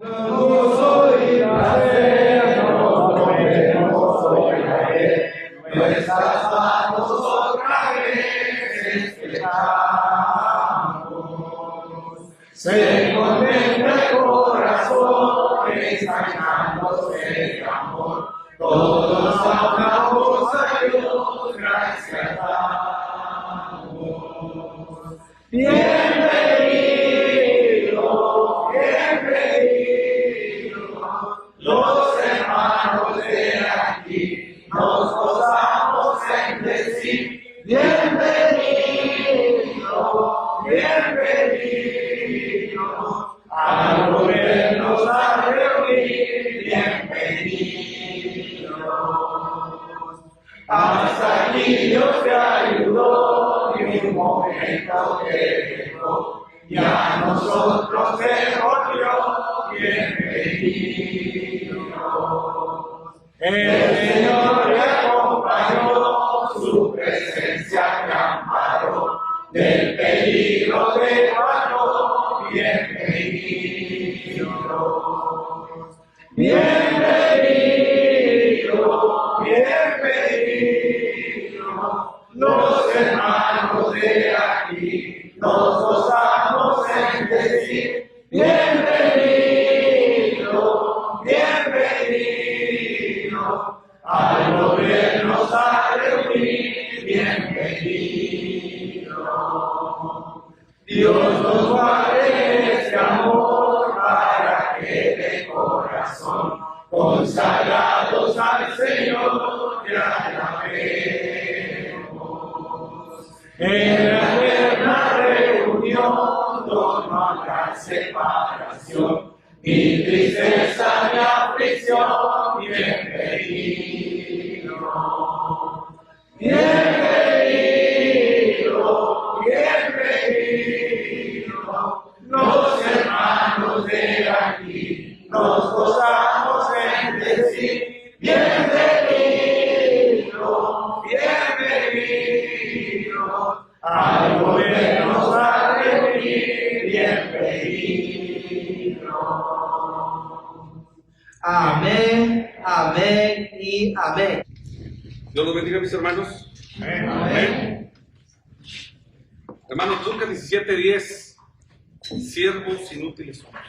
Nuestras manos otra vez estamos. Se contempla el corazón, extrañándose de amor. Todos hablamos a Dios, gracias damos. Bienvenido, bienvenido, los hermanos de aquí, nos gozamos en decir, bienvenido, bienvenido, al volvernos a reunir, bienvenido. Hasta aquí Dios te ayudó y un momento te dejó, y a nosotros te volvió, bienvenido. El Señor te acompañó, su presencia te amparó, del peligro te guardó, bienvenido. Bienvenido, bienvenido, los hermanos de aquí, nos gozamos en decir, bienvenido, bienvenido, al volvernos a reunir, bienvenido. Dios nos guarde este amor para que de corazón, consagrados al Señor, te alabemos. En la eterna reunión, no habrá separación, ni tristeza ni aflicción, bienvenido. Bienvenido, bienvenido, los hermanos de aquí, nos gozamos en decir, bienvenido, bienvenido, al volvernos a reunir, bienvenido. Amén, amén y amén. Dios los bendiga, mis hermanos. Amén. Amén. Hermanos, Lucas 17:10, siervos inútiles somos.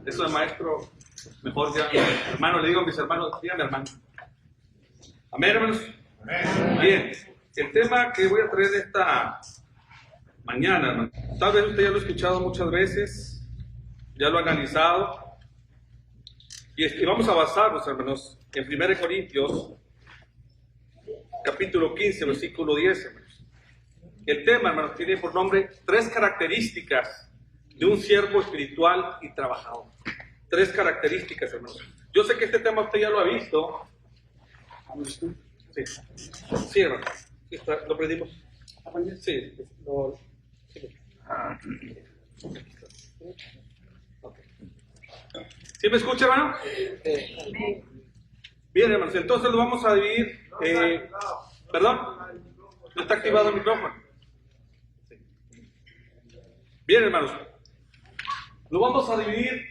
Eso de maestro, mejor ya, hermano, le digo a mis hermanos, díganme hermano. Amén, hermanos. Amén. Bien, el tema que voy a traer esta mañana, hermano, tal vez usted ya lo ha escuchado muchas veces, ya lo ha analizado, y vamos a basarnos, hermanos, en 1 Corintios, capítulo 15, versículo 10, hermanos. El tema, hermanos, tiene por nombre 3 características de un siervo espiritual y trabajador. 3 características, hermanos. Yo sé que este tema usted ya lo ha visto. Sí, sí, hermano. ¿Lo aprendimos? Sí. ¿Sí me escucha, hermano? Bien, hermanos, entonces lo vamos a dividir. ¿Perdón? ¿No está activado el micrófono? Bien, hermanos, lo vamos a dividir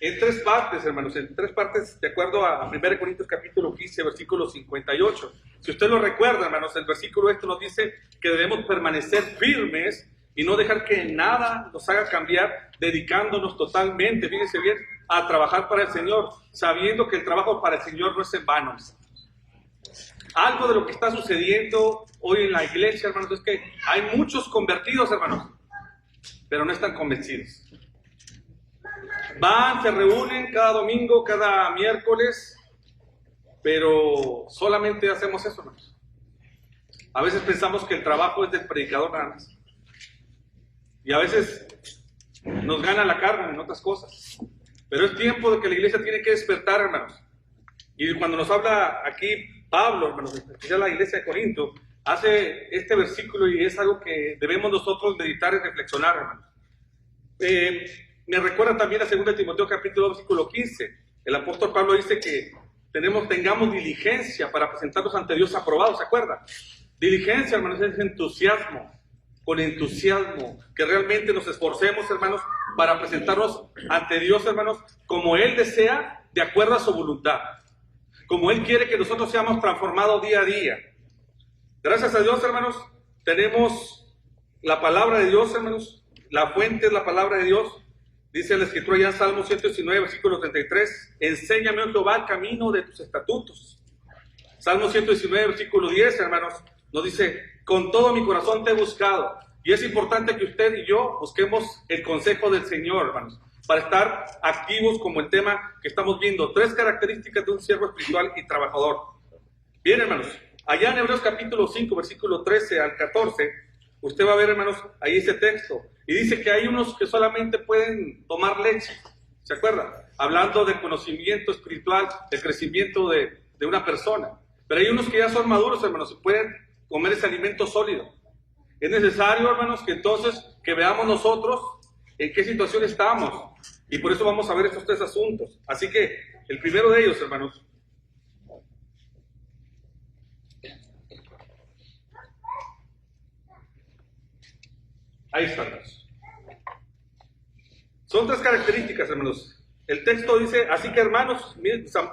en 3 partes, hermanos, en 3 partes de acuerdo a 1 Corintios capítulo 15, versículo 58. Si usted lo recuerda, hermanos, el versículo nos dice que debemos permanecer firmes y no dejar que nada nos haga cambiar, dedicándonos totalmente, fíjense bien, a trabajar para el Señor, sabiendo que el trabajo para el Señor no es en vano. Algo de lo que está sucediendo hoy en la iglesia, hermanos, es que hay muchos convertidos, hermanos, pero no están convencidos. Van, se reúnen cada domingo, cada miércoles, pero solamente hacemos eso, hermanos. A veces pensamos que el trabajo es del predicador nada más. Y a veces nos gana la carne en otras cosas. Pero es tiempo de que la iglesia tiene que despertar, hermanos. Y cuando nos habla aquí Pablo, hermanos, especial la iglesia de Corinto, hace este versículo y es algo que debemos nosotros meditar y reflexionar, hermanos. Me recuerda también a 2 Timoteo capítulo 2, versículo 15. El apóstol Pablo dice que tengamos diligencia para presentarnos ante Dios aprobados, ¿se acuerda? Diligencia, hermanos, es entusiasmo. con entusiasmo, que realmente nos esforcemos, hermanos, para presentarnos ante Dios, hermanos, como Él desea, de acuerdo a su voluntad, como Él quiere que nosotros seamos transformados día a día. Gracias a Dios, hermanos, tenemos la palabra de Dios, hermanos, la fuente es la palabra de Dios. Dice la Escritura ya en Salmo 119, versículo 33, enséñame, oh Jehová, el camino de tus estatutos. Salmo 119, versículo 10, hermanos, nos dice, con todo mi corazón te he buscado. Y es importante que usted y yo busquemos el consejo del Señor, hermanos, para estar activos como el tema que estamos viendo. 3 características de un siervo espiritual y trabajador. Bien, hermanos, allá en Hebreos capítulo 5, versículo 13 al 14, usted va a ver, hermanos, ahí ese texto. Y dice que hay unos que solamente pueden tomar leche, ¿se acuerdan? Hablando del conocimiento espiritual, del crecimiento de una persona. Pero hay unos que ya son maduros, hermanos, y pueden comer ese alimento sólido. Es necesario, hermanos, que entonces que veamos nosotros en qué situación estamos. Y por eso vamos a ver estos 3 asuntos. Así que el primero de ellos, hermanos, ahí está, hermanos. Son 3 características, hermanos. El texto dice, así que hermanos,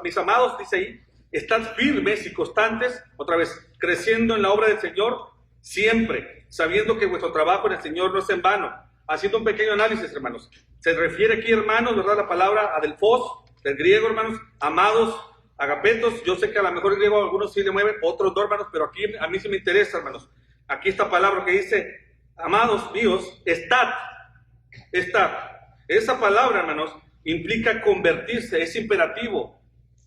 mis amados, dice ahí, estad firmes y constantes, otra vez, creciendo en la obra del Señor, siempre, sabiendo que vuestro trabajo en el Señor no es en vano. Haciendo un pequeño análisis, hermanos. Se refiere aquí, hermanos, ¿verdad? La palabra adelphos, del griego, hermanos, amados, agapetos. Yo sé que a lo mejor el griego algunos sí le mueven, otros no, hermanos, pero aquí a mí sí me interesa, hermanos. Aquí esta palabra que dice, amados míos, estad. Esa palabra, hermanos, implica convertirse, es imperativo,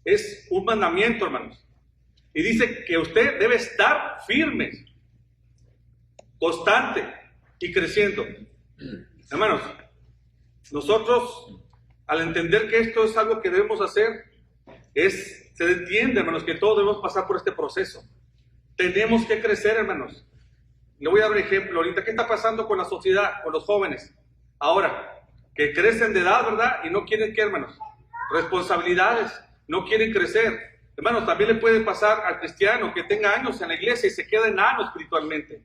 es un mandamiento, hermanos. Y dice que usted debe estar firme, constante y creciendo. Hermanos, nosotros, al entender que esto es algo que debemos hacer, se entiende, hermanos, que todos debemos pasar por este proceso. Tenemos que crecer, hermanos. Le voy a dar un ejemplo ahorita. ¿Qué está pasando con la sociedad, con los jóvenes? Ahora, que crecen de edad, ¿verdad? Y no quieren, ¿qué, hermanos? Responsabilidades, no quieren crecer. Hermanos, también le puede pasar al cristiano que tenga años en la iglesia y se queda enano espiritualmente.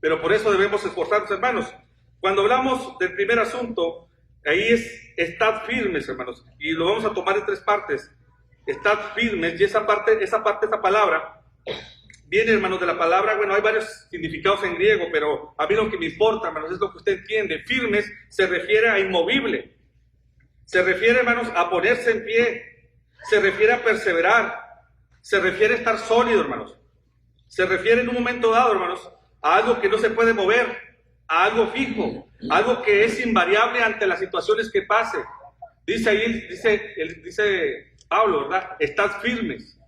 Pero por eso debemos esforzarnos, hermanos. Cuando hablamos del primer asunto, ahí es, estad firmes, hermanos. Y lo vamos a tomar en 3 partes. Estad firmes, y esa palabra, viene, hermanos, de la palabra, bueno, hay varios significados en griego, pero a mí lo que me importa, hermanos, es lo que usted entiende. Firmes se refiere a inmovible. Se refiere, hermanos, a ponerse en pie. Se refiere a perseverar. Se refiere a estar sólido, hermanos. Se refiere en un momento dado, hermanos, a algo que no se puede mover, a algo fijo, algo que es invariable ante las situaciones que pase. Dice ahí, dice Pablo, ¿verdad? Estad firmes.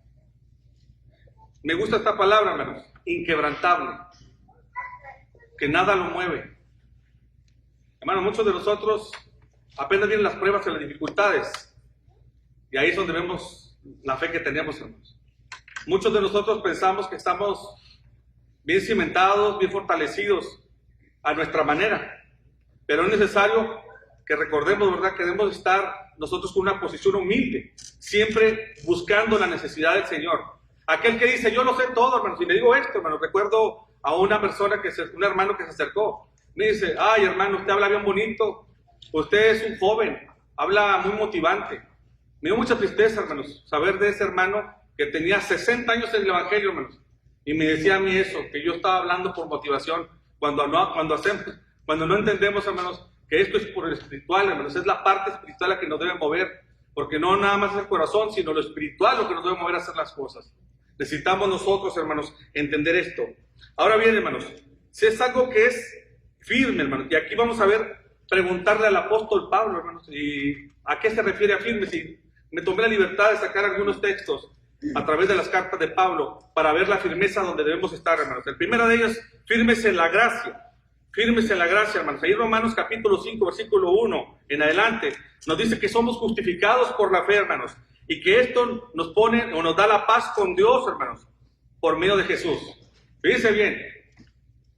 Me gusta esta palabra, hermanos, inquebrantable, que nada lo mueve. Hermanos, muchos de nosotros apenas vienen las pruebas y las dificultades, y ahí es donde vemos la fe que tenemos, hermanos. Muchos de nosotros pensamos que estamos bien cimentados, bien fortalecidos a nuestra manera, pero es necesario que recordemos, ¿verdad?, que debemos estar nosotros con una posición humilde, siempre buscando la necesidad del Señor. Aquel que dice, yo lo sé todo, hermanos, y le digo esto, hermanos, recuerdo a una persona, un hermano que se acercó, me dice, ay, hermano, usted habla bien bonito, usted es un joven, habla muy motivante. Me dio mucha tristeza, hermanos, saber de ese hermano que tenía 60 años en el Evangelio, hermanos, y me decía a mí eso, que yo estaba hablando por motivación, cuando no entendemos, hermanos, que esto es por el espiritual, hermanos, es la parte espiritual la que nos debe mover, porque no nada más es el corazón, sino lo espiritual lo que nos debe mover a hacer las cosas. Necesitamos nosotros, hermanos, entender esto. Ahora bien, hermanos, si es algo que es firme, hermanos, y aquí vamos a preguntarle al apóstol Pablo, hermanos, y a qué se refiere a firme, si me tomé la libertad de sacar algunos textos a través de las cartas de Pablo para ver la firmeza donde debemos estar, hermanos. El primero de ellos, firmes en la gracia. Firmes en la gracia, hermanos. Ahí Romanos capítulo 5, versículo 1 en adelante, nos dice que somos justificados por la fe, hermanos, y que esto nos pone o nos da la paz con Dios, hermanos, por medio de Jesús. Fíjense bien,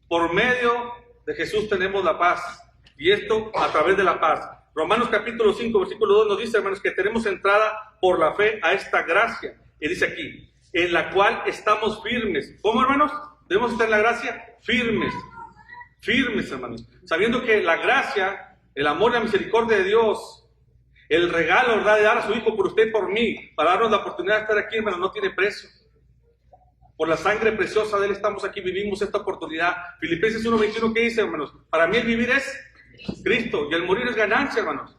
por medio de Jesús tenemos la paz, y esto a través de la paz. Romanos capítulo 5, versículo 2 nos dice, hermanos, que tenemos entrada por la fe a esta gracia. Y dice aquí, en la cual estamos firmes. ¿Cómo, hermanos? Debemos estar en la gracia firmes. Firmes, hermanos. Sabiendo que la gracia, el amor y la misericordia de Dios, el regalo, ¿verdad?, de dar a su Hijo por usted y por mí, para darnos la oportunidad de estar aquí, hermanos, no tiene precio. Por la sangre preciosa de Él estamos aquí, vivimos esta oportunidad. Filipenses 1:21, ¿qué dice, hermanos? Para mí el vivir es Cristo y el morir es ganancia, hermanos.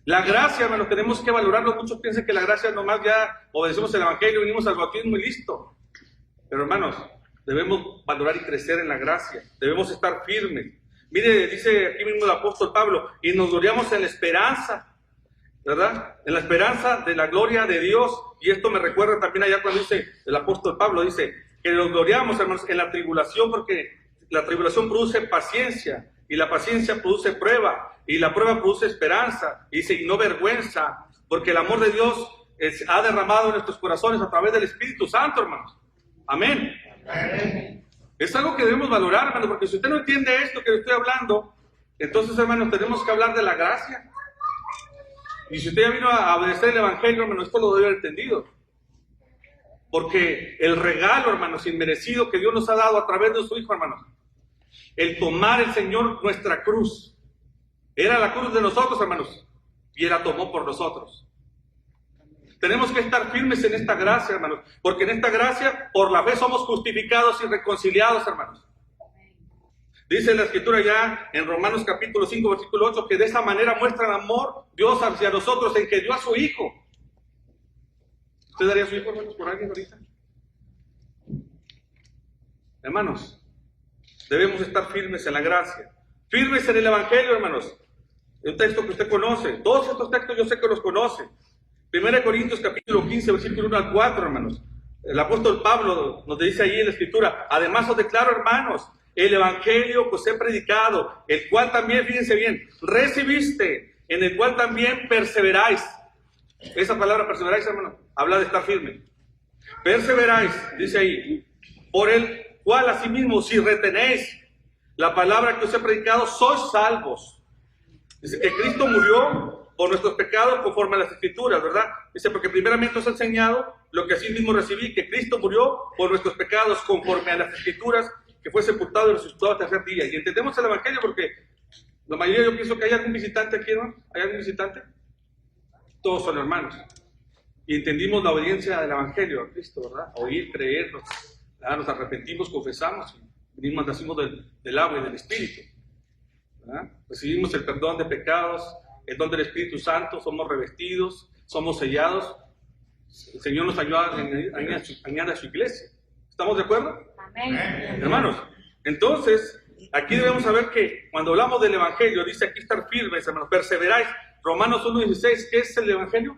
La gracia, hermanos, tenemos que valorarlo. Muchos piensan que la gracia nomás ya obedecemos el Evangelio, venimos al bautismo y listo. Pero, hermanos, debemos valorar y crecer en la gracia. Debemos estar firmes. Mire, dice aquí mismo el apóstol Pablo, y nos gloriamos en la esperanza, ¿verdad? En la esperanza de la gloria de Dios. Y esto me recuerda también allá cuando dice el apóstol Pablo, dice que nos gloriamos, hermanos, en la tribulación, porque la tribulación produce paciencia, y la paciencia produce prueba, y la prueba produce esperanza, y dice, y no vergüenza, porque el amor de Dios ha derramado en nuestros corazones a través del Espíritu Santo, hermanos. Amén. Amén. Es algo que debemos valorar, hermanos, porque si usted no entiende esto que le estoy hablando, entonces, hermanos, tenemos que hablar de la gracia. Y si usted ya vino a obedecer el Evangelio, hermanos, esto lo debe haber entendido. Porque el regalo, hermanos, inmerecido que Dios nos ha dado a través de su Hijo, hermanos, el tomar el Señor nuestra cruz, era la cruz de nosotros, hermanos, y Él la tomó por nosotros. Tenemos que estar firmes en esta gracia, hermanos, porque en esta gracia, por la fe, somos justificados y reconciliados, hermanos. Dice la Escritura ya en Romanos capítulo 5, versículo 8, que de esa manera muestra el amor Dios hacia nosotros, en que dio a su Hijo. ¿Usted daría a su Hijo, hermanos, por alguien ahorita? Hermanos, debemos estar firmes en la gracia, firmes en el Evangelio, hermanos. Un texto que usted conoce, todos estos textos yo sé que los conoce. 1 Corintios capítulo 15, versículo 1 al 4, hermanos. El apóstol Pablo nos dice ahí en la Escritura, además os declaro, hermanos, el Evangelio que os he predicado, el cual también, fíjense bien, recibiste, en el cual también perseveráis. Esa palabra perseveráis, hermano, habla de estar firme. Perseveráis, dice ahí, por el cual asimismo, si retenéis la palabra que os he predicado, sois salvos. Dice que Cristo murió por nuestros pecados conforme a las Escrituras, ¿verdad? Dice, porque primeramente os he enseñado lo que así mismo recibí, que Cristo murió por nuestros pecados conforme a las Escrituras, que fue sepultado y resucitado al tercer día. Y entendemos el Evangelio porque la mayoría, yo pienso que hay algún visitante aquí, ¿no? ¿Hay algún visitante? Todos son hermanos. Y entendimos la obediencia del Evangelio a Cristo, ¿verdad? Oír, creer, nos arrepentimos, confesamos, y venimos, nacimos del agua y del Espíritu, ¿verdad? Recibimos el perdón de pecados, el don del Espíritu Santo, somos revestidos, somos sellados. El Señor nos ayuda a añadir a su iglesia. ¿Estamos de acuerdo? Amén. Hermanos, entonces, aquí debemos saber que cuando hablamos del Evangelio, dice aquí estar firmes, hermanos, perseveráis. Romanos 1:16, ¿qué es el Evangelio?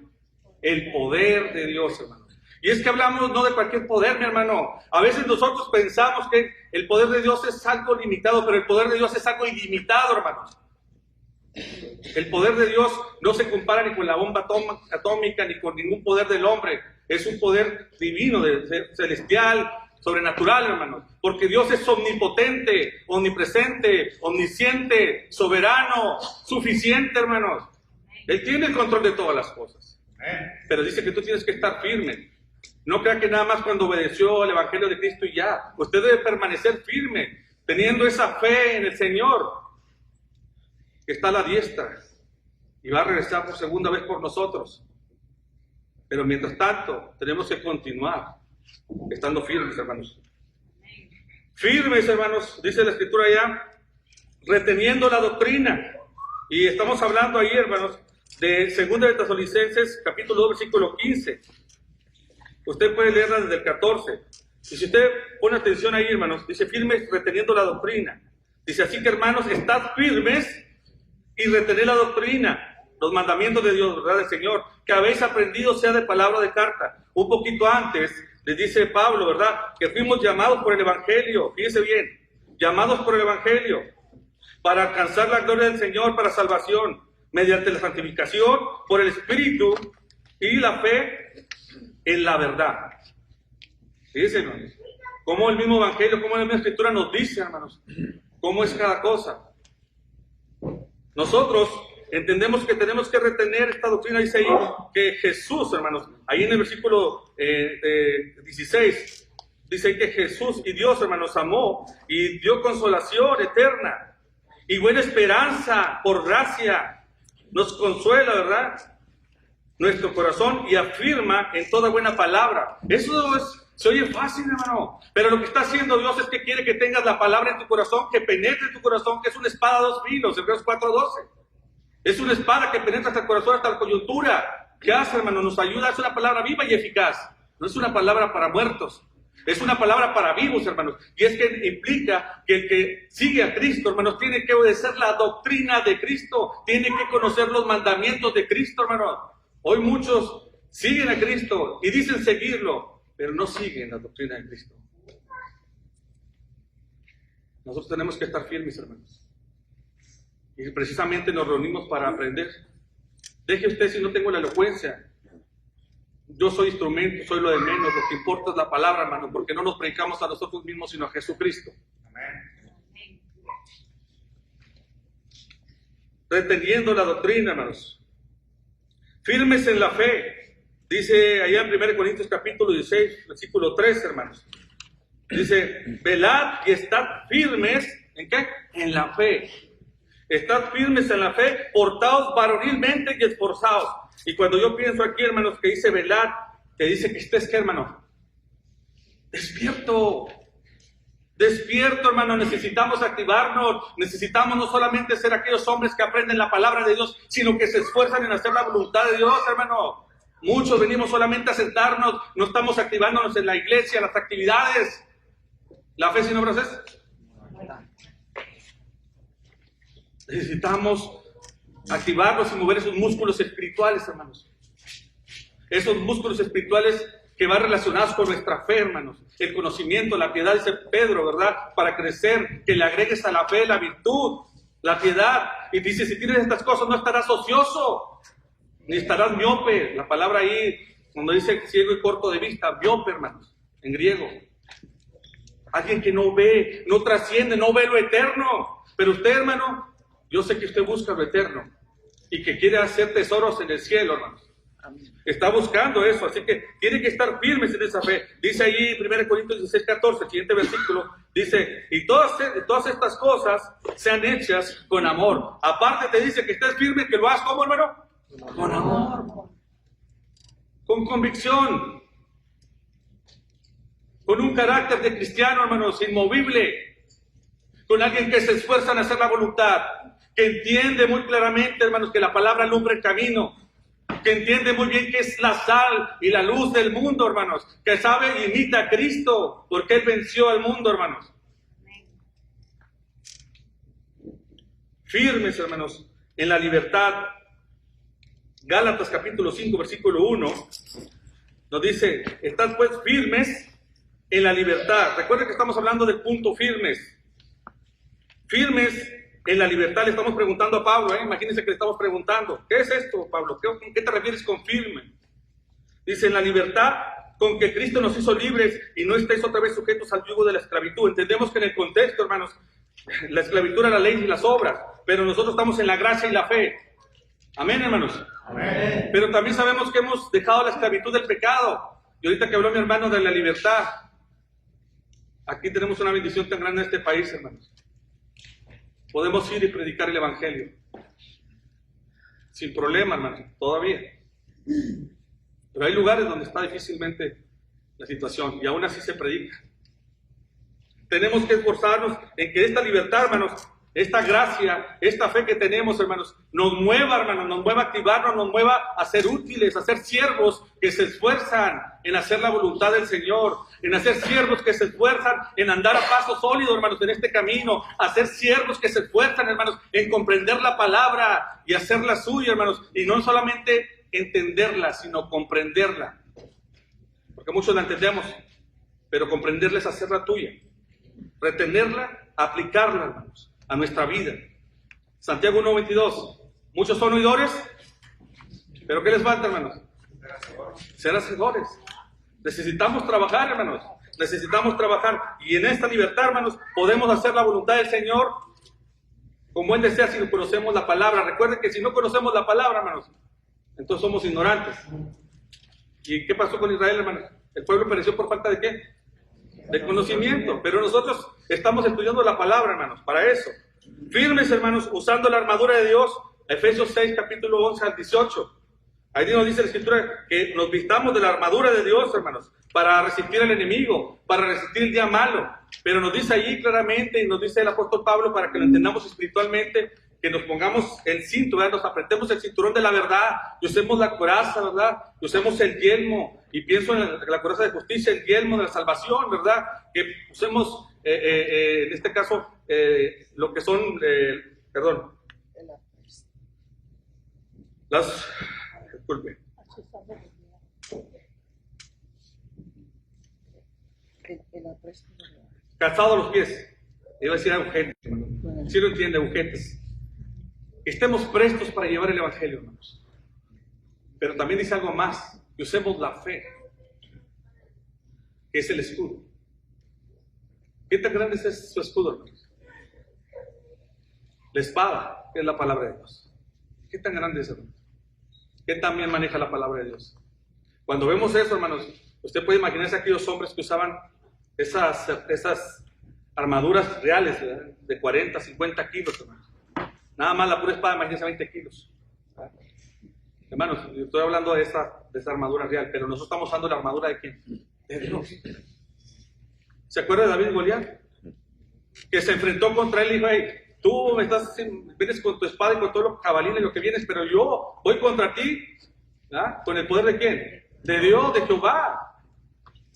El poder de Dios, hermanos. Y es que hablamos no de cualquier poder, mi hermano. A veces nosotros pensamos que el poder de Dios es algo limitado, pero el poder de Dios es algo ilimitado, hermanos. El poder de Dios no se compara ni con la bomba atómica, ni con ningún poder del hombre. Es un poder divino, celestial, sobrenatural, hermanos. Porque Dios es omnipotente, omnipresente, omnisciente, soberano, suficiente, hermanos. Él tiene el control de todas las cosas. Pero dice que tú tienes que estar firme. No crea que nada más cuando obedeció el Evangelio de Cristo y ya. Usted debe permanecer firme, teniendo esa fe en el Señor, que está a la diestra y va a regresar por segunda vez por nosotros. Pero mientras tanto, tenemos que continuar estando firmes, hermanos. Firmes, hermanos, dice la Escritura ya, reteniendo la doctrina. Y estamos hablando ahí, hermanos, de 2 de Tesalonicenses, capítulo 2, versículo 15. Usted puede leerla desde el 14. Y si usted pone atención ahí, hermanos, dice firmes reteniendo la doctrina. Dice así que, hermanos, estad firmes y retened la doctrina, los mandamientos de Dios, ¿verdad? Del Señor, que habéis aprendido sea de palabra o de carta. Un poquito antes les dice Pablo, ¿verdad? Que fuimos llamados por el Evangelio, fíjense bien, llamados por el Evangelio, para alcanzar la gloria del Señor, para salvación, mediante la santificación, por el Espíritu y la fe en la verdad. Fíjense, hermanos, cómo el mismo Evangelio, cómo la misma Escritura nos dice, hermanos, cómo es cada cosa. Nosotros entendemos que tenemos que retener esta doctrina, dice ahí, que Jesús, hermanos, ahí en el versículo 16, dice que Jesús y Dios, hermanos, amó y dio consolación eterna y buena esperanza por gracia nos consuela, ¿verdad? Nuestro corazón y afirma en toda buena palabra. Eso se oye fácil, hermano, pero lo que está haciendo Dios es que quiere que tengas la palabra en tu corazón, que penetre en tu corazón, que es una espada a dos filos, Hebreos 4:12. Es una espada que penetra hasta el corazón, hasta la coyuntura. ¿Qué hace, hermano? Nos ayuda, es una palabra viva y eficaz. No es una palabra para muertos, es una palabra para vivos, hermanos. Y es que implica que el que sigue a Cristo, hermanos, tiene que obedecer la doctrina de Cristo, tiene que conocer los mandamientos de Cristo, hermano. Hoy muchos siguen a Cristo y dicen seguirlo, pero no siguen la doctrina de Cristo. Nosotros tenemos que estar firmes, hermanos. Y precisamente nos reunimos para aprender. Deje usted si no tengo la elocuencia. Yo soy instrumento, soy lo de menos. Lo que importa es la palabra, hermano, porque no nos predicamos a nosotros mismos, sino a Jesucristo. Amén. Reteniendo la doctrina, hermanos. Firmes en la fe. Dice allá en 1 Corintios capítulo 16, versículo 3, hermanos. Dice, velad y estad firmes, ¿en qué? En la fe. Estad firmes en la fe, portaos varonilmente y esforzaos. Y cuando yo pienso aquí, hermanos, que dice velad, que dice que estés, ¿qué, hermano? Despierto. Despierto, hermano, necesitamos activarnos, necesitamos no solamente ser aquellos hombres que aprenden la palabra de Dios, sino que se esfuerzan en hacer la voluntad de Dios, hermano. Muchos venimos solamente a sentarnos, no estamos activándonos en la iglesia, en las actividades. ¿La fe sin obras es? Necesitamos activarnos y mover esos músculos espirituales, hermanos. Esos músculos espirituales que van relacionados con nuestra fe, hermanos. El conocimiento, la piedad, dice Pedro, ¿verdad? Para crecer, que le agregues a la fe la virtud, la piedad. Y dice, si tienes estas cosas no estarás ocioso, ni estarás miope. La palabra ahí, cuando dice ciego y corto de vista, miope, hermanos, en griego. Alguien que no ve, no trasciende, no ve lo eterno. Pero usted, hermano, yo sé que usted busca lo eterno y que quiere hacer tesoros en el cielo, hermanos. Está buscando eso, así que tiene que estar firmes en esa fe. Dice ahí 1 Corintios 16:14, el siguiente versículo, dice, y todas estas cosas sean hechas con amor. Aparte te dice que estés firme, que lo hagas, ¿cómo, hermano? Con amor. Con convicción. Con un carácter de cristiano, hermanos, inmovible. Con alguien que se esfuerza en hacer la voluntad. Que entiende muy claramente, hermanos, que la palabra alumbra el camino. Que entiende muy bien que es la sal y la luz del mundo, hermanos. Que sabe y imita a Cristo, porque Él venció al mundo, hermanos. Firmes, hermanos, en la libertad. Gálatas capítulo 5, versículo 1, nos dice, estad pues firmes en la libertad. Recuerden que estamos hablando del punto firmes. Firmes en la libertad, le estamos preguntando a Pablo, imagínense que le estamos preguntando, ¿qué es esto, Pablo? ¿Qué te refieres con firme? Dice, en la libertad con que Cristo nos hizo libres y no estáis otra vez sujetos al yugo de la esclavitud. Entendemos que en el contexto, hermanos, la esclavitud era la ley y las obras, pero nosotros estamos en la gracia y la fe. Amén, hermanos. Amén. Pero también sabemos que hemos dejado la esclavitud del pecado. Y ahorita que habló mi hermano de la libertad, aquí tenemos una bendición tan grande en este país, hermanos. Podemos ir y predicar el evangelio. Sin problema, hermanos, todavía. Pero hay lugares donde está difícilmente la situación y aún así se predica. Tenemos que esforzarnos en que esta libertad, hermanos, esta gracia, esta fe que tenemos, hermanos, nos mueva, hermanos, nos mueva a activarnos, nos mueva a ser útiles, a ser siervos que se esfuerzan en hacer la voluntad del Señor, en hacer siervos que se esfuerzan en andar a paso sólido, hermanos, en este camino, a ser siervos que se esfuerzan, hermanos, en comprender la palabra y hacerla suya, hermanos, y no solamente entenderla, sino comprenderla, porque muchos la entendemos, pero comprenderla es hacerla tuya, retenerla, aplicarla, hermanos, a nuestra vida. Santiago 1:22. Muchos son oidores, pero ¿qué les falta, hermanos? Ser hacedores. Necesitamos trabajar, hermanos. Necesitamos trabajar. Y en esta libertad, hermanos, podemos hacer la voluntad del Señor como Él desea si no conocemos la palabra. Recuerden que si no conocemos la palabra, hermanos, entonces somos ignorantes. ¿Y qué pasó con Israel, hermanos? El pueblo pereció por falta de ¿qué? De conocimiento. Pero nosotros estamos estudiando la palabra, hermanos, para eso. Firmes, hermanos, usando la armadura de Dios. Efesios 6, capítulo 11 al 18. Ahí nos dice la Escritura que nos vistamos de la armadura de Dios, hermanos, para resistir al enemigo, para resistir el día malo. Pero nos dice allí claramente, y nos dice el apóstol Pablo, para que lo entendamos espiritualmente, que nos pongamos el cinto, ¿verdad? Nos apretemos el cinturón de la verdad, y usemos la coraza, ¿verdad? Y usemos el yelmo, y pienso en la coraza de justicia, el yelmo de la salvación, ¿verdad? Que usemos, en este caso, lo que son, perdón, disculpe. Calzado los pies. Iba a decir agujetes, hermano. Si lo entiende, agujetes. Estemos prestos para llevar el evangelio, hermanos. Pero también dice algo más. Que usemos la fe, que es el escudo. ¿Qué tan grande es su escudo, hermanos? La espada, que es la palabra de Dios. ¿Qué tan grande es, hermanos? ¿Qué tan bien maneja la palabra de Dios? Cuando vemos eso, hermanos, usted puede imaginarse aquellos hombres que usaban esas armaduras reales, ¿verdad? De 40, 50 kilos, hermanos. Nada más la pura espada, imagínense 20 kilos. ¿Verdad? Hermanos, yo estoy hablando de esa armadura real, pero nosotros estamos usando la armadura de ¿quién? De Dios. ¿Se acuerda de David y Goliat? Que se enfrentó contra él y dijo, hey, tú vienes con tu espada y con todos los cabalines y lo que vienes, pero yo voy contra ti, ¿verdad? ¿Con el poder de quién? De Dios, de Jehová.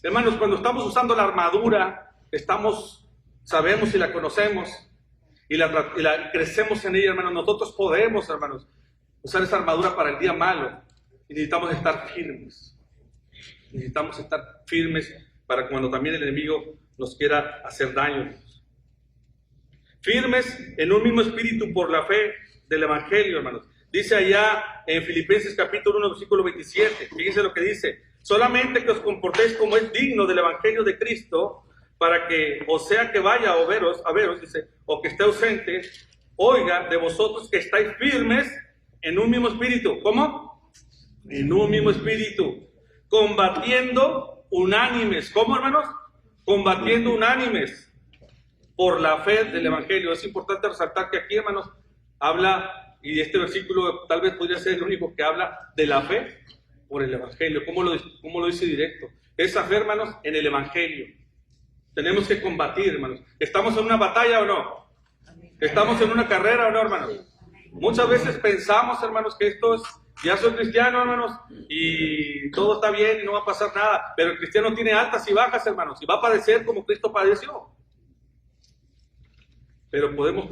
Hermanos, cuando estamos usando la armadura, sabemos y la conocemos y la crecemos en ella, hermanos. Nosotros podemos, hermanos, usar esa armadura para el día malo y necesitamos estar firmes. Necesitamos estar firmes para cuando también el enemigo nos quiera hacer daño. Firmes en un mismo espíritu por la fe del evangelio, hermanos. Dice allá en Filipenses capítulo 1, versículo 27, fíjense lo que dice: solamente que os comportéis como es digno del evangelio de Cristo, para que, o sea que vaya a veros, dice, o que esté ausente, oiga de vosotros que estáis firmes en un mismo espíritu. ¿Cómo? En un mismo espíritu, combatiendo unánimes. ¿Cómo, hermanos? Combatiendo unánimes por la fe del evangelio. Es importante resaltar que aquí, hermanos, habla, y este versículo tal vez podría ser el único que habla de la fe por el evangelio. ¿Cómo lo dice directo? Esa fe, hermanos, en el evangelio. Tenemos que combatir, hermanos. ¿Estamos en una batalla o no? ¿Estamos en una carrera o no, hermanos? Muchas veces pensamos, hermanos, que esto es, ya soy cristiano, hermanos, y todo está bien y no va a pasar nada. Pero el cristiano tiene altas y bajas, hermanos, y va a padecer como Cristo padeció. Pero podemos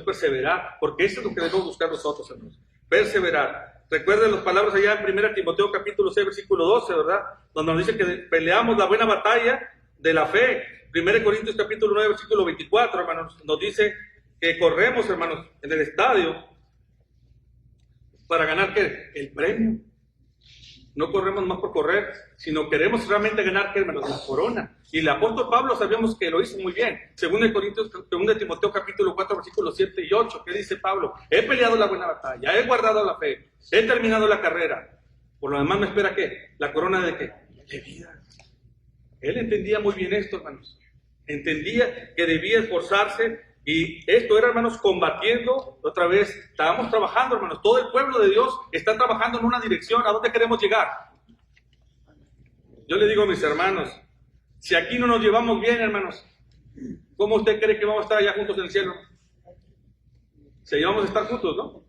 perseverar, porque eso es lo que debemos buscar nosotros, hermanos. Perseverar. Recuerden las palabras allá en 1 Timoteo capítulo 6, versículo 12, ¿verdad? Donde nos dice que peleamos la buena batalla de la fe. 1 Corintios capítulo 9, versículo 24, hermanos, nos dice que corremos, hermanos, en el estadio para ganar, ¿qué? El premio. No corremos más por correr, sino queremos realmente ganar, ¿qué, hermanos? La corona. Y el apóstol Pablo sabíamos que lo hizo muy bien. Según Timoteo capítulo 4, versículos 7 y 8, ¿qué dice Pablo? He peleado la buena batalla, he guardado la fe, he terminado la carrera. Por lo demás me espera, ¿qué? La corona de ¿qué? De vida. Él entendía muy bien esto, hermanos. Entendía que debía esforzarse, y esto era, hermanos, combatiendo. Otra vez, estábamos trabajando, hermanos. Todo el pueblo de Dios está trabajando en una dirección. ¿A dónde queremos llegar? Yo le digo a mis hermanos, si aquí no nos llevamos bien, hermanos, ¿cómo usted cree que vamos a estar allá juntos en el cielo? Si allá vamos a estar juntos, ¿no?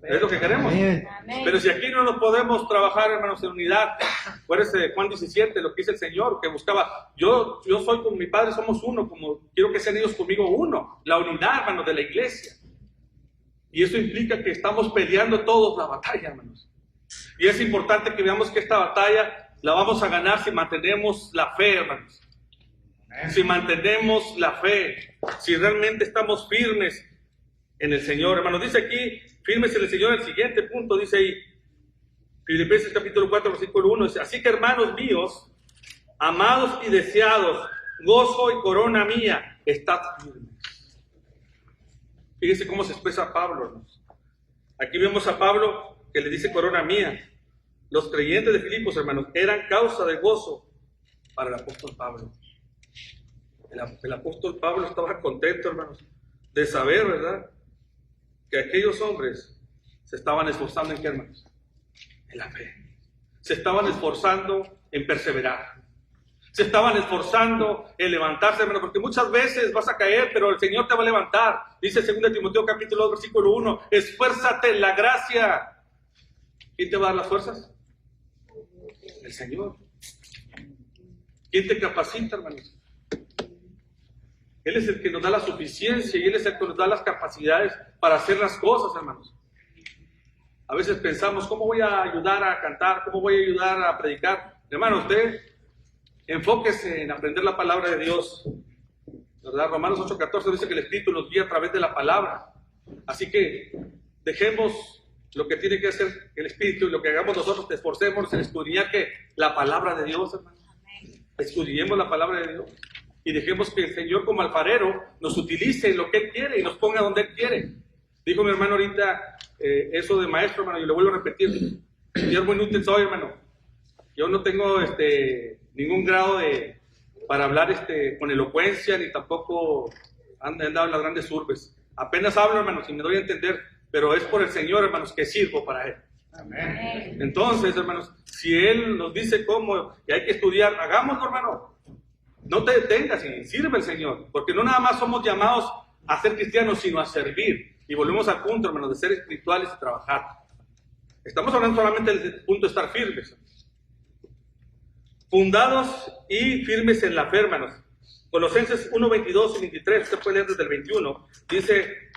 Es lo que queremos. Amén. Pero si aquí no nos podemos trabajar, hermanos, en unidad, acuérdense de Juan 17, lo que dice el Señor, que buscaba, yo soy con mi Padre, somos uno, como quiero que sean ellos conmigo uno, la unidad, hermanos, de la iglesia. Y eso implica que estamos peleando todos la batalla, hermanos. Y es importante que veamos que esta batalla la vamos a ganar si mantenemos la fe, hermanos. Si mantenemos la fe, si realmente estamos firmes en el Señor, hermanos. Dice aquí, firmes en el Señor, el siguiente punto, dice ahí, Filipenses capítulo 4, versículo 1, dice: así que, hermanos míos, amados y deseados, gozo y corona mía, estad firmes. Fíjense cómo se expresa Pablo, hermanos. Aquí vemos a Pablo que le dice corona mía. Los creyentes de Filipos, hermanos, eran causa de gozo para el apóstol Pablo. El apóstol Pablo estaba contento, hermanos, de saber, ¿verdad?, que aquellos hombres se estaban esforzando en qué, hermanos, en la fe. Se estaban esforzando en perseverar. Se estaban esforzando en levantarse, hermano, porque muchas veces vas a caer, pero el Señor te va a levantar. Dice 2 Timoteo capítulo 2, versículo 1, esfuérzate en la gracia. ¿Quién te va a dar las fuerzas? El Señor. ¿Quién te capacita, hermanos? Él es el que nos da la suficiencia y Él es el que nos da las capacidades para hacer las cosas, hermanos. A veces pensamos, ¿cómo voy a ayudar a cantar? ¿Cómo voy a ayudar a predicar? Hermano, usted enfóquese en aprender la palabra de Dios, ¿verdad? Romanos 8:14 dice que el Espíritu nos guía a través de la palabra. Así que dejemos lo que tiene que hacer el Espíritu y lo que hagamos nosotros, esforcémonos en estudiar que la palabra de Dios, hermano. Estudiemos la palabra de Dios y dejemos que el Señor como alfarero nos utilice en lo que Él quiere y nos ponga donde Él quiere. Dijo mi hermano ahorita eso de maestro, hermano, y lo vuelvo a repetir. Yo muy inútil soy, hermano. Yo no tengo ningún grado para hablar con elocuencia, ni tampoco han dado en las grandes urbes. Apenas hablo, hermanos, y me doy a entender, pero es por el Señor, hermanos, que sirvo para Él. Amén. Entonces, hermanos, si Él nos dice cómo y hay que estudiar, hagámoslo, hermano. No te detengas y sirve el Señor, porque no nada más somos llamados a ser cristianos, sino a servir. Y volvemos al punto, hermanos, de ser espirituales y trabajar. Estamos hablando solamente del punto de estar firmes. Fundados y firmes en la fe, hermanos. Colosenses 1, 22 y 23, usted puede leer desde el 21, dice,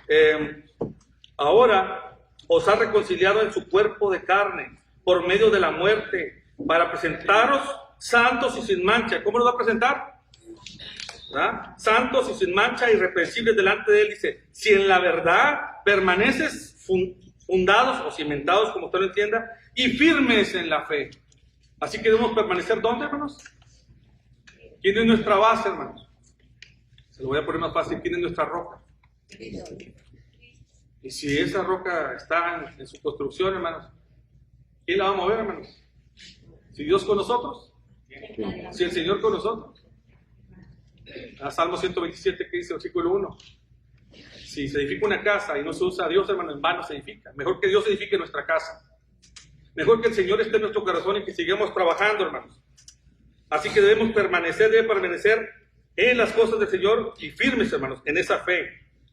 ahora os ha reconciliado en su cuerpo de carne, por medio de la muerte, para presentaros santos y sin mancha. ¿Cómo los va a presentar? ¿Verdad? Santos y sin mancha, irreprensibles delante de Él, dice, si en la verdad permaneces fundados o cimentados, como usted lo entienda, y firmes en la fe. Así que debemos permanecer, ¿dónde, hermanos? ¿Quién es nuestra base, hermanos? Se lo voy a poner más fácil, ¿quién es nuestra roca? Y si esa roca está en su construcción, hermanos, ¿quién la va a mover, hermanos? ¿Si Dios con nosotros? ¿Si el Señor con nosotros? A Salmo 127, que dice, versículo 1. Si se edifica una casa y no se usa a Dios, hermano, en vano se edifica. Mejor que Dios edifique nuestra casa. Mejor que el Señor esté en nuestro corazón y que sigamos trabajando, hermanos. Así que debe permanecer en las cosas del Señor y firmes, hermanos, en esa fe.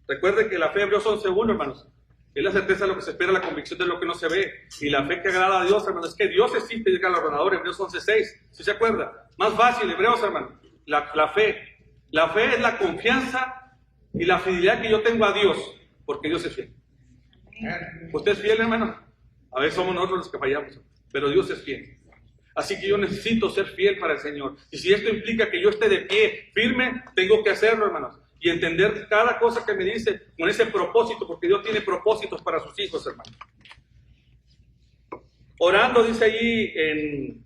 Recuerden que la fe, Hebreos 11:1, hermanos, es la certeza de lo que se espera, la convicción de lo que no se ve. Y la fe que agrada a Dios, hermanos, es que Dios existe, dice el ordenador, Hebreos 11:6. ¿Sí se acuerda? Más fácil, Hebreos, hermanos, la fe. La fe es la confianza y la fidelidad que yo tengo a Dios, porque Dios es fiel. ¿Usted es fiel, hermano? A veces somos nosotros los que fallamos, pero Dios es fiel. Así que yo necesito ser fiel para el Señor. Y si esto implica que yo esté de pie, firme, tengo que hacerlo, hermanos. Y entender cada cosa que me dice con ese propósito, porque Dios tiene propósitos para sus hijos, hermanos. Orando, dice allí en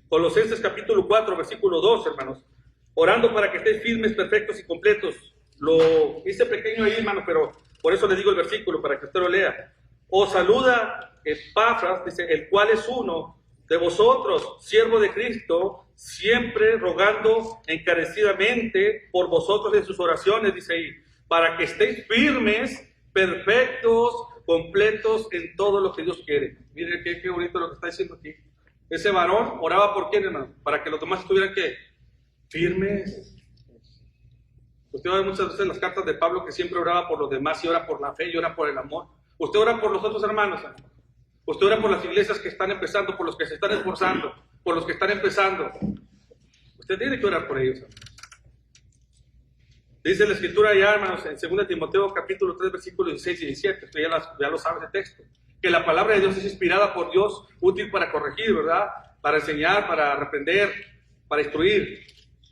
Colosenses capítulo 4, versículo 2, hermanos. Orando para que estéis firmes, perfectos y completos. Lo hice pequeño ahí, hermano, pero por eso le digo el versículo, para que usted lo lea. Os saluda Epafras, dice, el cual es uno de vosotros, siervo de Cristo, siempre rogando encarecidamente por vosotros en sus oraciones, dice ahí, para que estéis firmes, perfectos, completos en todo lo que Dios quiere. Miren qué bonito lo que está diciendo aquí. Ese varón oraba por quién, hermano, para que los demás estuvieran ¿qué? Firmes. Usted ve muchas veces las cartas de Pablo que siempre oraba por los demás y ora por la fe y ora por el amor. Usted ora por los otros hermanos, hermano. Usted ora por las iglesias que están empezando, por los que se están esforzando, por los que están empezando. Usted tiene que orar por ellos, hermano. Dice la escritura ya, hermanos, en 2 Timoteo capítulo 3, versículos 16 y 17. Usted ya lo sabe ese texto. Que la palabra de Dios es inspirada por Dios, útil para corregir, ¿verdad? Para enseñar, para reprender, para instruir.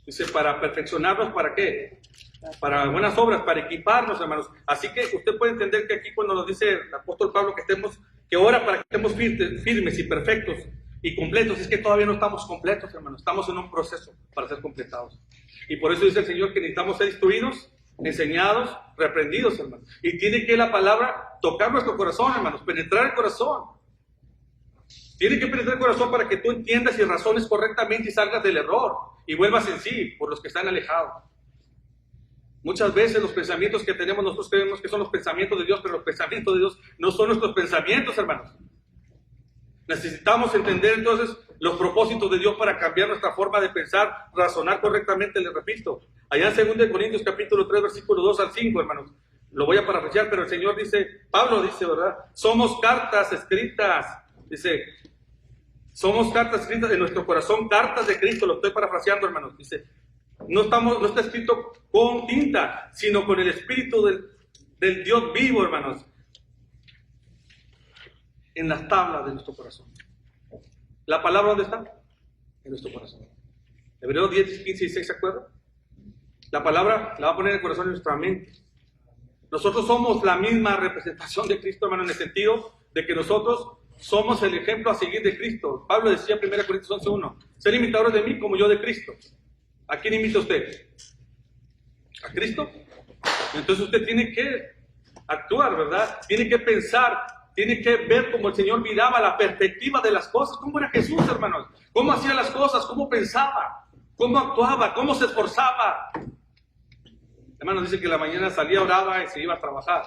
Dice, para perfeccionarnos, ¿para qué? Para buenas obras, para equiparnos, hermanos. Así que usted puede entender que aquí cuando nos dice el apóstol Pablo que ora para que estemos firmes y perfectos y completos, es que todavía no estamos completos, hermanos. Estamos en un proceso para ser completados. Y por eso dice el Señor que necesitamos ser instruidos, enseñados, reprendidos, hermanos. Y tiene que la palabra tocar nuestro corazón, hermanos, penetrar el corazón. Tiene que penetrar el corazón para que tú entiendas y razones correctamente y salgas del error y vuelvas en sí por los que están alejados. Muchas veces los pensamientos que tenemos nosotros creemos que son los pensamientos de Dios, pero los pensamientos de Dios no son nuestros pensamientos, hermanos. Necesitamos entender entonces los propósitos de Dios para cambiar nuestra forma de pensar, razonar correctamente, les repito. Allá en 2 Corintios capítulo 3, versículo 2 al 5, hermanos. Lo voy a parafrasear, pero el Señor dice, Pablo dice, ¿verdad? Somos cartas escritas, dice, somos cartas escritas en nuestro corazón, cartas de Cristo, lo estoy parafraseando, hermanos. Dice, no está escrito con tinta, sino con el Espíritu del Dios vivo, hermanos, en las tablas de nuestro corazón. ¿La palabra dónde está? En nuestro corazón. Hebreos 10, 15 y 16, ¿se acuerdan? La palabra la va a poner en el corazón de nuestra mente. Nosotros somos la misma representación de Cristo, hermano, en el sentido de que nosotros somos el ejemplo a seguir de Cristo. Pablo decía en 1 Corintios 11:1, ser imitadores de mí como yo de Cristo. ¿A quién imita usted? ¿A Cristo? Entonces usted tiene que actuar, ¿verdad? Tiene que pensar, tiene que ver como el Señor miraba la perspectiva de las cosas. ¿Cómo era Jesús, hermanos? ¿Cómo hacía las cosas? ¿Cómo pensaba? ¿Cómo actuaba? ¿Cómo se esforzaba? Hermanos, dice que en la mañana salía, oraba y se iba a trabajar.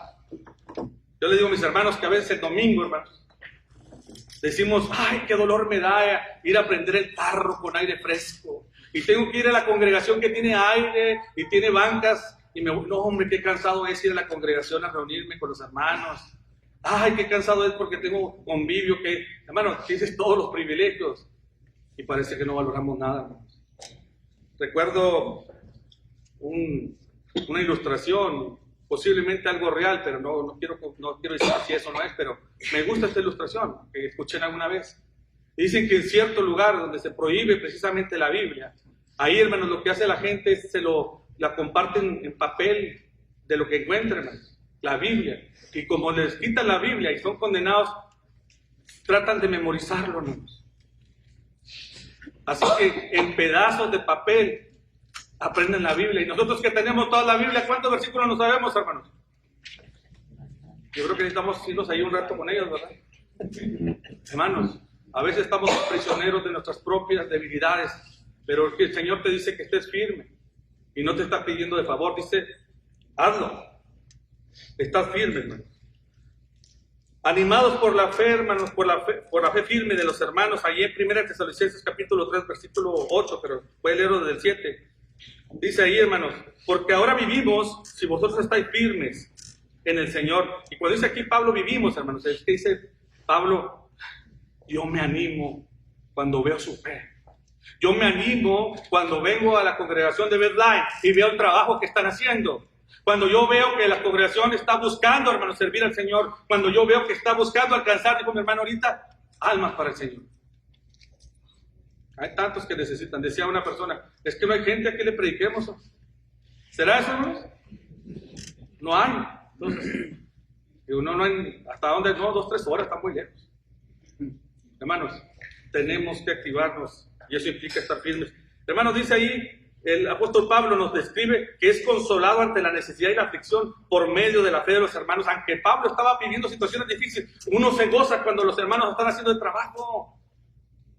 Yo le digo a mis hermanos que a veces el domingo, hermanos, decimos, ay, qué dolor me da ir a prender el carro con aire fresco. Y tengo que ir a la congregación que tiene aire y tiene bancas. Y me voy, no, hombre, qué cansado es ir a la congregación a reunirme con los hermanos. Ay, qué cansado es porque tengo convivio. Hermano, tienes todos los privilegios. Y parece que no valoramos nada, hermanos. Recuerdo una ilustración, posiblemente algo real, pero no quiero decir si eso no es, pero me gusta esta ilustración que escuché alguna vez. Dicen que en cierto lugar donde se prohíbe precisamente la Biblia, ahí, hermanos, lo que hace la gente es la comparten en papel de lo que encuentran, hermanos, la Biblia. Y como les quitan la Biblia y son condenados, tratan de memorizarlo, hermanos. Así que en pedazos de papel aprenden la Biblia. Y nosotros que tenemos toda la Biblia, ¿cuántos versículos no sabemos, hermanos? Yo creo que necesitamos irnos ahí un rato con ellos, ¿verdad? Hermanos, a veces estamos prisioneros de nuestras propias debilidades, pero el Señor te dice que estés firme y no te está pidiendo de favor, dice, hazlo. Estás firme, hermanos. Animados por la fe, hermanos, por la fe firme de los hermanos, allí en 1 Tesalonicenses capítulo 3, versículo 8, pero puede leerlo desde el 7. Dice ahí, hermanos, porque ahora vivimos si vosotros estáis firmes en el Señor. Y cuando dice aquí Pablo vivimos, hermanos, es que dice Pablo, yo me animo cuando veo su fe. Yo me animo cuando vengo a la congregación de Bethline y veo el trabajo que están haciendo. Cuando yo veo que la congregación está buscando, hermanos, servir al Señor. Cuando yo veo que está buscando alcanzar, dijo mi hermano ahorita, almas para el Señor. Hay tantos que necesitan. Decía una persona, es que no hay gente a que le prediquemos. ¿Será eso, hermanos? No hay. Entonces, no hay, ¿hasta dónde? No, 2, 3 horas, está muy lejos. Hermanos, tenemos que activarnos y eso implica estar firmes. Hermanos, dice ahí, el apóstol Pablo nos describe que es consolado ante la necesidad y la aflicción por medio de la fe de los hermanos. Aunque Pablo estaba viviendo situaciones difíciles, uno se goza cuando los hermanos están haciendo el trabajo.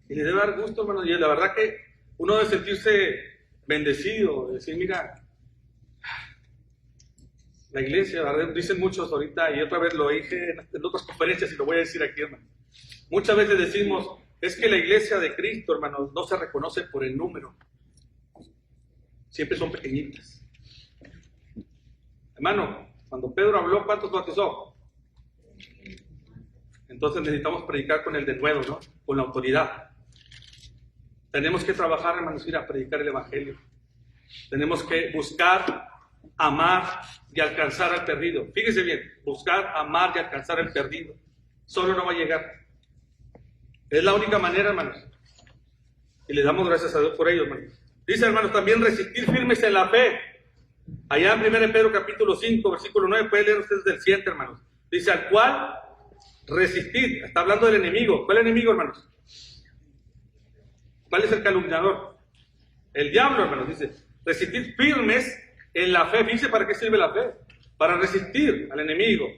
Y le debe dar gusto, hermanos. Y la verdad que uno debe sentirse bendecido, decir, mira, la iglesia, ¿verdad? Dicen muchos ahorita, y otra vez lo dije en otras conferencias y lo voy a decir aquí, hermano. Muchas veces decimos, es que la iglesia de Cristo, hermanos, no se reconoce por el número. Siempre son pequeñitas. Hermano, cuando Pedro habló, ¿cuántos bautizó? Entonces necesitamos predicar con el denuedo, ¿no? Con la autoridad. Tenemos que trabajar, hermanos, ir a predicar el evangelio. Tenemos que buscar, amar y alcanzar al perdido. Fíjese bien, buscar, amar y alcanzar al perdido. Solo no va a llegar. Es la única manera, hermanos. Y le damos gracias a Dios por ello, hermanos. Dice, hermanos, también resistir firmes en la fe. Allá en 1 Pedro capítulo 5, versículo 9, puede leer ustedes del 7, hermanos. Dice, al cual resistir. Está hablando del enemigo. ¿Cuál enemigo, hermanos? ¿Cuál es el calumniador? El diablo, hermanos. Dice, resistir firmes en la fe. Fíjense para qué sirve la fe. Para resistir al enemigo.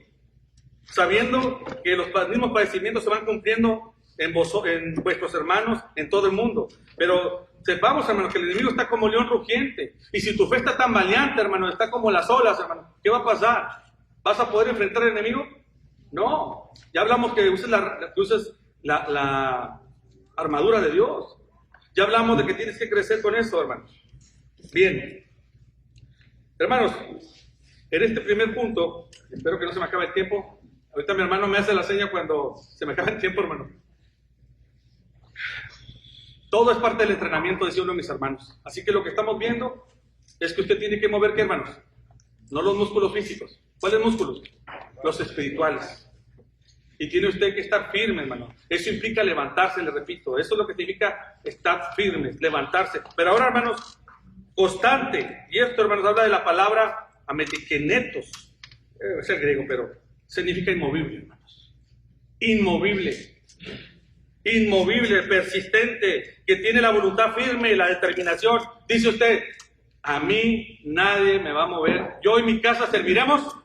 Sabiendo que los mismos padecimientos se van cumpliendo en vuestros hermanos en todo el mundo. Pero sepamos, hermano, que el enemigo está como león rugiente. Y si tu fe está tan valiente, hermano, está como las olas, hermano, ¿qué va a pasar? ¿Vas a poder enfrentar al enemigo? No. Ya hablamos que uses la armadura de Dios. Ya hablamos de que tienes que crecer con eso, hermanos. Bien. Hermanos, en este primer punto, espero que no se me acabe el tiempo. Ahorita mi hermano me hace la seña cuando se me acaba el tiempo, hermano. Todo es parte del entrenamiento, decía uno de mis hermanos. Así que lo que estamos viendo es que usted tiene que mover, ¿qué, hermanos? No los músculos físicos. ¿Cuáles músculos? Los espirituales. Y tiene usted que estar firme, hermano. Eso implica levantarse, le repito. Eso es lo que significa estar firmes, levantarse. Pero ahora, hermanos, constante. Y esto, hermanos, habla de la palabra ametikenetos. Es el griego, pero significa inmovible, hermanos. Inmovible. Inmovible, persistente, que tiene la voluntad firme y la determinación. Dice usted, a mí nadie me va a mover. Yo y mi casa serviremos.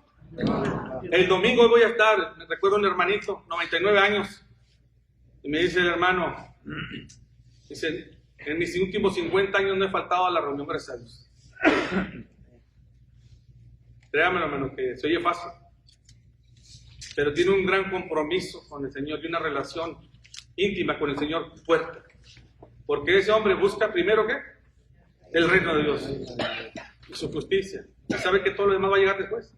El domingo voy a estar, me recuerdo un hermanito, 99 años, y me dice el hermano, dice, en mis últimos 50 años no he faltado a la reunión, gracias a Dios. Créamelo, hermano, que se oye fácil, pero tiene un gran compromiso con el Señor y una relación íntima con el Señor fuerte, porque ese hombre busca primero, ¿qué? El reino de Dios y su justicia, y sabe que todo lo demás va a llegar después.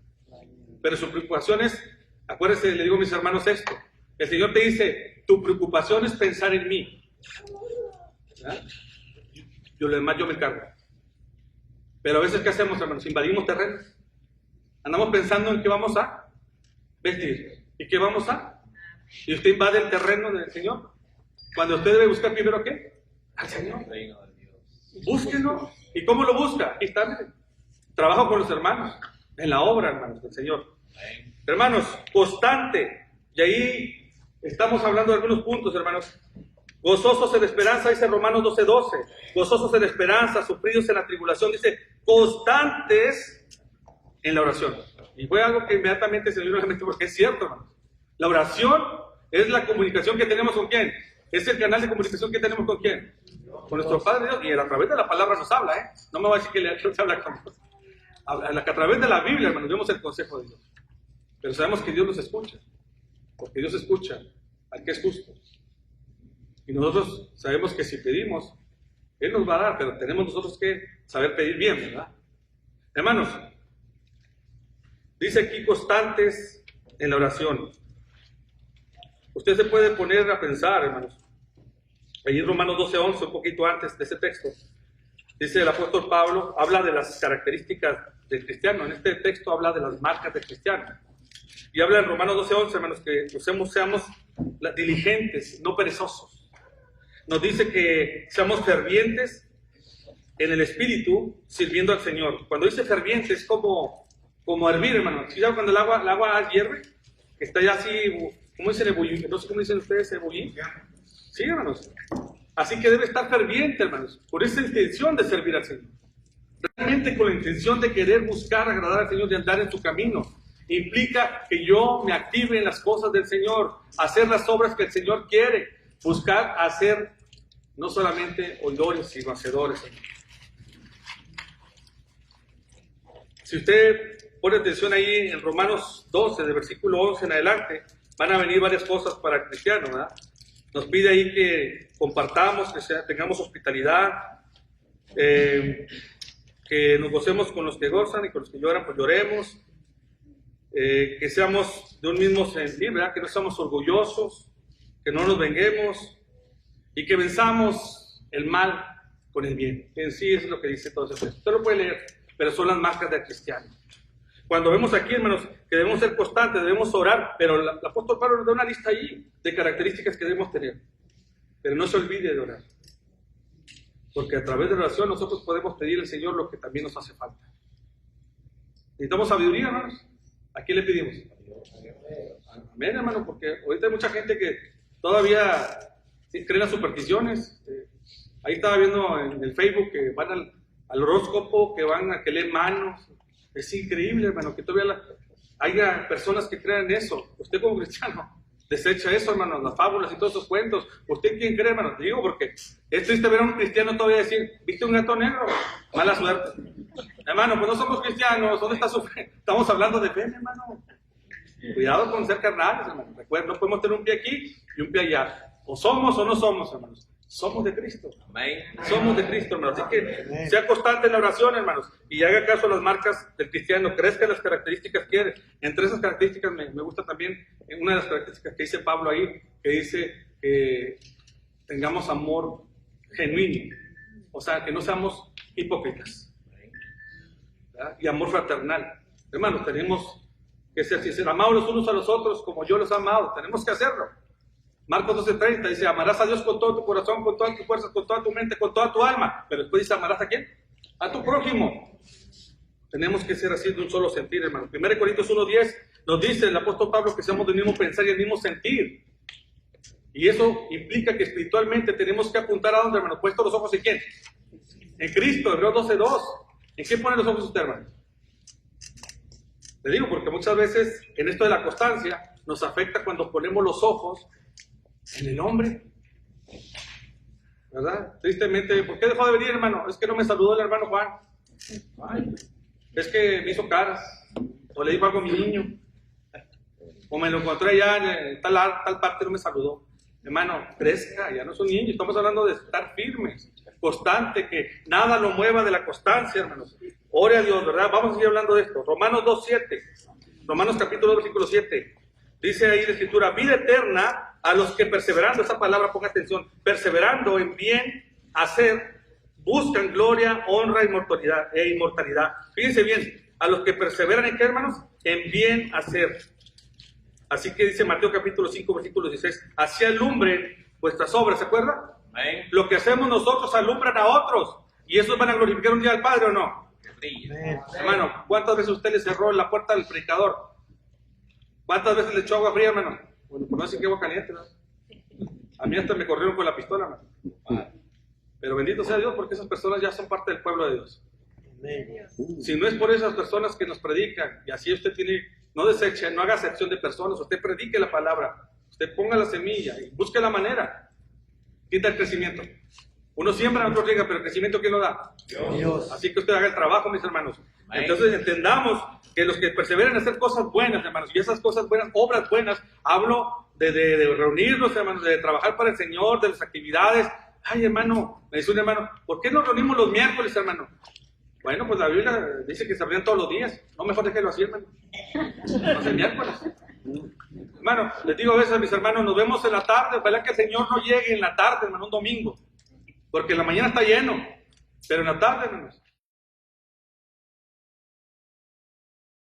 Pero su preocupación es, acuérdense, le digo a mis hermanos esto, el Señor te dice, tu preocupación es pensar en mí. ¿Verdad? Yo lo demás yo me encargo. Pero a veces, ¿qué hacemos, hermanos? Invadimos terrenos. Andamos pensando en qué vamos a vestir. ¿Y qué vamos a? Y usted invade el terreno del Señor. Cuando usted debe buscar primero, ¿qué? Al Señor. Búsquenlo. ¿Y cómo lo busca? Aquí está, miren. Trabajo con los hermanos. En la obra, hermanos, del Señor. Hermanos, constante. Y ahí estamos hablando de algunos puntos, hermanos. Gozosos en esperanza, dice Romanos 12:12. Gozosos en esperanza, sufridos en la tribulación, dice constantes en la oración. Y fue algo que inmediatamente se me vino a la mente porque es cierto, hermanos. La oración es la comunicación que tenemos con quién. Es el canal de comunicación que tenemos con quién. Con nuestro Padre Dios. Y a través de la palabra nos habla, ¿eh? No me va a decir que le habla con nosotros. A través de la Biblia, hermanos, vemos el consejo de Dios. Pero sabemos que Dios nos escucha. Porque Dios escucha al que es justo. Y nosotros sabemos que si pedimos, Él nos va a dar, pero tenemos nosotros que saber pedir bien, ¿verdad? Hermanos, dice aquí constantes en la oración. Usted se puede poner a pensar, hermanos. Allí en Romanos 12:11, un poquito antes de ese texto, dice el apóstol Pablo, habla de las características del cristiano. En este texto habla de las marcas del cristiano. Y habla en Romanos 12:11, hermanos, que seamos diligentes, no perezosos. Nos dice que seamos fervientes en el espíritu, sirviendo al Señor. Cuando dice ferviente es como hervir, hermanos. ¿Sí saben cuando el agua hierve? Que está ya así, ¿cómo dicen ebullir? No sé cómo dicen ustedes, ebullir. Sí, hermanos. Así que debe estar ferviente, hermanos, por esa intención de servir al Señor. Realmente con la intención de querer buscar agradar al Señor, de andar en su camino. Implica que yo me active en las cosas del Señor, hacer las obras que el Señor quiere, buscar hacer no solamente oidores, sino hacedores. Si usted pone atención ahí en Romanos 12, de versículo 11 en adelante, van a venir varias cosas para el cristiano, ¿verdad? Nos pide ahí que compartamos, que tengamos hospitalidad, que nos gocemos con los que gozan y con los que lloran, pues lloremos, que seamos de un mismo sentir, ¿verdad? Que no seamos orgullosos, que no nos venguemos y que venzamos el mal con el bien. En sí es lo que dice todo eso. Usted lo puede leer, pero son las marcas del cristiano. Cuando vemos aquí, hermanos, que debemos ser constantes, debemos orar, pero el apóstol Pablo nos da una lista allí de características que debemos tener. Pero no se olvide de orar. Porque a través de la oración nosotros podemos pedir al Señor lo que también nos hace falta. ¿Necesitamos sabiduría, hermanos? ¿A quién le pedimos? Amén, hermano, porque ahorita hay mucha gente que todavía cree en las supersticiones. Ahí estaba viendo en el Facebook que van al horóscopo, que van a que leen manos. Es increíble, hermano, que todavía haya personas que crean en eso. Usted como cristiano, Desecha eso, hermanos, las fábulas y todos esos cuentos. ¿Usted quién cree, hermanos? Te digo porque es triste ver a un cristiano todavía decir, ¿viste un gato negro? Mala suerte. Hermano, pues no somos cristianos, ¿dónde está su fe? Estamos hablando de fe, hermano. Cuidado con ser carnales, hermano. Recuerden, no podemos tener un pie aquí y un pie allá. O somos o no somos, hermanos. Somos de Cristo. Somos de Cristo, hermanos. Así que sea constante en la oración, hermanos. Y haga caso a las marcas del cristiano. Crezca las características que quiere. Entre esas características me gusta también una de las características que dice Pablo ahí, que dice que tengamos amor genuino. O sea, que no seamos hipócritas. ¿Verdad? Y amor fraternal. Hermanos, tenemos que ser sinceros. Amados los unos a los otros como yo los he amado. Tenemos que hacerlo. Marcos 12:30 dice, amarás a Dios con todo tu corazón, con todas tus fuerzas, con toda tu mente, con toda tu alma. Pero después dice, ¿amarás a quién? A tu prójimo. Tenemos que ser así de un solo sentir, hermano. 1 Corintios 1:10 nos dice el apóstol Pablo que seamos del mismo pensar y el mismo sentir. Y eso implica que espiritualmente tenemos que apuntar a dónde, hermano. Puesto los ojos en quién? En Cristo, Hebreos 12:2. ¿En qué pone los ojos usted, hermano? Le digo porque muchas veces en esto de la constancia nos afecta cuando ponemos los ojos en el hombre, ¿verdad? Tristemente, ¿por qué dejó de venir, hermano? Es que no me saludó el hermano Juan. Ay, es que me hizo caras, o le dijo algo a mi niño, o me lo encontré allá en tal parte, no me saludó. Hermano, crezca, ya no son niños, estamos hablando de estar firmes, constante, que nada lo mueva de la constancia, hermanos. Ore a Dios, ¿verdad? Vamos a seguir hablando de esto. Romanos 2:7, Romanos capítulo 2, versículo 7. Dice ahí la escritura, vida eterna a los que perseverando, esa palabra ponga atención, perseverando en bien hacer, buscan gloria, honra e inmortalidad. Fíjense bien, a los que perseveran en qué, hermanos, en bien hacer. Así que dice Mateo capítulo 5, versículo 16, así alumbren vuestras obras, ¿se acuerda? Amén. Lo que hacemos nosotros alumbran a otros, y esos van a glorificar un día al Padre, ¿o no? Amén. Hermano, ¿cuántas veces usted le cerró la puerta al predicador? ¿Cuántas veces le echó agua fría, hermano? Bueno, pues no sé qué agua caliente, ¿no? A mí hasta me corrieron con la pistola, hermano. Pero bendito sea Dios porque esas personas ya son parte del pueblo de Dios. Si no es por esas personas que nos predican, y así usted tiene, no deseche, no haga acepción de personas, usted predique la palabra, usted ponga la semilla y busque la manera. Quita el crecimiento. Uno siembra, otro riega, pero el crecimiento ¿quién lo da? Dios. Así que usted haga el trabajo, mis hermanos. Entonces entendamos que los que perseveren en hacer cosas buenas, hermanos, y esas cosas buenas, obras buenas, hablo de reunirnos, hermanos, de trabajar para el Señor, de las actividades. Ay, hermano, me dice un hermano, ¿por qué nos reunimos los miércoles, hermano? Bueno, pues la Biblia dice que se reunían todos los días. No, mejor déjelo así, hermano. No sé, miércoles. Hermano, les digo a veces a mis hermanos, nos vemos en la tarde. Ojalá que el Señor no llegue en la tarde, hermano, un domingo. Porque en la mañana está lleno. Pero en la tarde, hermanos,